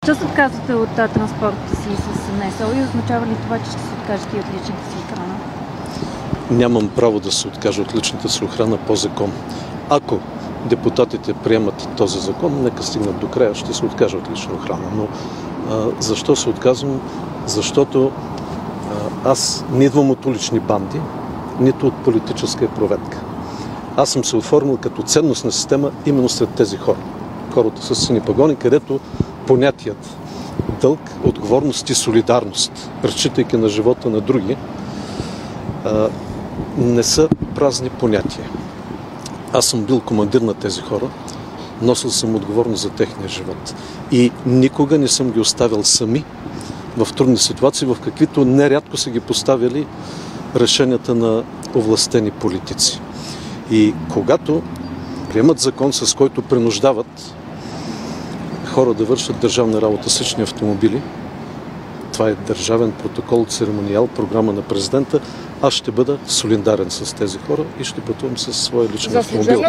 Що се отказвате от транспорта си с НСО и означава ли това, че ще се откажете и от личната си охрана? Нямам право да се откажа от личната си охрана по закон. Ако депутатите приемат този закон, нека стигнат до края, ще се откажа от лична охрана. Но защо се отказвам? Защото аз не идвам от улични банди, нито от политическа проветка. Аз съм се оформил като ценностна система именно сред тези хора. Хората с сини пагони, където понятият дълг, отговорност и солидарност, разчитайки на живота на други, не са празни понятия. Аз съм бил командир на тези хора, носил съм отговорност за техния живот. И никога не съм ги оставил сами в трудни ситуации, в каквито нерядко са ги поставили решенията на овластени политици. И когато приемат закон, с който принуждават хора да вършат държавна работа с лични автомобили, това е държавен протокол, церемониал, програма на президента, аз ще бъда солидарен с тези хора и ще пътувам със своя личен автомобил.